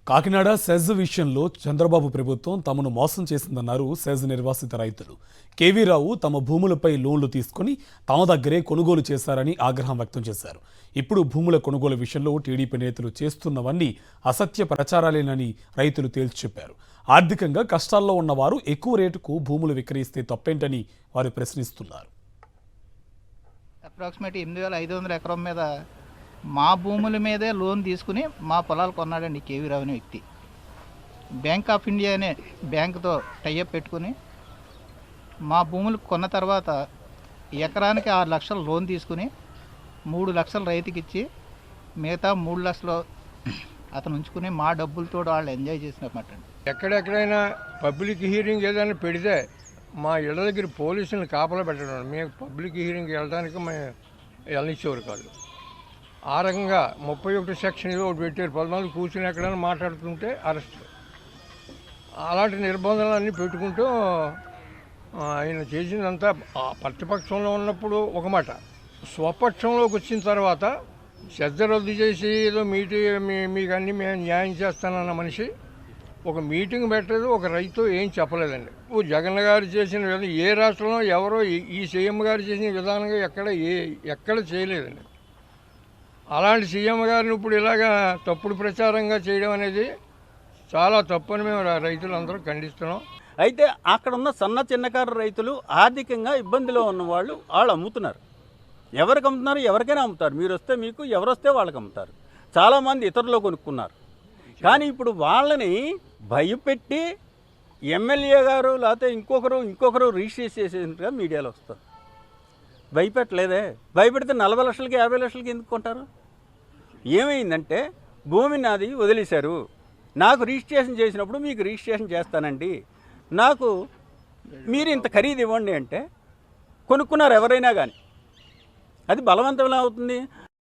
Kakinada SEZ విషయంలో చంద్రబాబు ప్రభుత్వం తమను మోసం చేసిందన్నారు సెజ్ నిర్వాసిత రైతులు. కేవీ రావు తమ భూములపై లోన్లు తీసుకుని తమ దగ్గరే కొనుగోలు చేశారని ఆగ్రహం వ్యక్తం చేశారు. ఇప్పుడు భూముల కొనుగోలు విషయంలో టీడీపీ నేతలు చేస్తున్నవన్నీ అసత్య ప్రచారాలేనని రైతులు తేల్చి చెప్పారు. ఆర్థికంగా కష్టాల్లో ఉన్నవారు ఎక్కువ రేటుకు భూములు విక్రయిస్తే తప్పేంటని వారు ప్రశ్నిస్తున్నారు. అప్రాక్సిమేట్ 8,500 ఎకరం మీద మా భూముల మీదే లోన్ తీసుకుని మా పొలాలు కొన్నాడండి కేవీ రావు అనే వ్యక్తి. బ్యాంక్ ఆఫ్ ఇండియా అనే బ్యాంకుతో టైఅప్ పెట్టుకుని మా భూములు కొన్న తర్వాత ఎకరానికి 6 లక్షలు లోన్ తీసుకుని 3 లక్షలు రైతుకి ఇచ్చి మిగతా 3 లక్షలు అతను ఉంచుకుని మా డబ్బులతో వాళ్ళు ఎంజాయ్ చేసినమాట. ఎక్కడెక్కడైనా పబ్లిక్ హీరింగ్ ఏదైనా పెడితే మా ఇళ్ళ దగ్గర పోలీసులను కాపలా పెట్టడం, మేము పబ్లిక్ హీరింగ్ వెళ్ళడానికి మేము వెళ్ళనిచ్చేవారు కాదు. ఆ రకంగా 31 సెక్షన్ ఏదో ఒకటి పెట్టారు. 14 కూర్చుని ఎక్కడైనా మాట్లాడుతుంటే అరెస్ట్. అలాంటి నిర్బంధాలన్నీ పెట్టుకుంటూ ఆయన చేసిందంతా ప్రతిపక్షంలో ఉన్నప్పుడు ఒక మాట, స్వపక్షంలోకి వచ్చిన తర్వాత శ్రద్ధ రద్దు చేసి ఏదో మీకు అన్నీ మేము న్యాయం చేస్తానన్న మనిషి ఒక మీటింగ్ పెట్టలేదు, ఒక రైతు ఏం చెప్పలేదండి. జగన్ గారు చేసిన విధానం ఏ రాష్ట్రంలో ఎవరో ఈ సీఎం గారు చేసిన విధానంగా ఎక్కడ చేయలేదండి. అలాంటి సీఎం గారిని ఇప్పుడు ఇలాగా తప్పుడు ప్రచారంగా చేయడం అనేది చాలా తప్పని మేము రైతులందరూ ఖండిస్తున్నాం. అయితే అక్కడ ఉన్న సన్న చిన్నకారు రైతులు ఆర్థికంగా ఇబ్బందిలో ఉన్న వాళ్ళు అమ్ముతున్నారు. ఎవరికి అమ్ముతున్నారు? ఎవరికైనా అమ్ముతారు. మీరు వస్తే మీకు, ఎవరు వస్తే వాళ్ళకి అమ్ముతారు. చాలామంది ఇతరులు కొనుక్కున్నారు. కానీ ఇప్పుడు వాళ్ళని భయపెట్టి ఎమ్మెల్యే గారు లేకపోతే ఇంకొకరు రిజిస్టర్ చేసేసినట్టుగా మీడియాలో వస్తారు. భయపెట్టలేదే. భయపెడితే 40 లక్షలకి 50 లక్షలకి ఎందుకు కొంటారు? ఏమైందంటే భూమి నాది వదిలేశారు, నాకు రిజిస్ట్రేషన్ చేసినప్పుడు మీకు రిజిస్ట్రేషన్ చేస్తానండి, నాకు మీరు ఇంత ఖరీదు ఇవ్వండి అంటే కొనుక్కున్నారు ఎవరైనా కానీ. అది బలవంతం ఎలా అవుతుంది?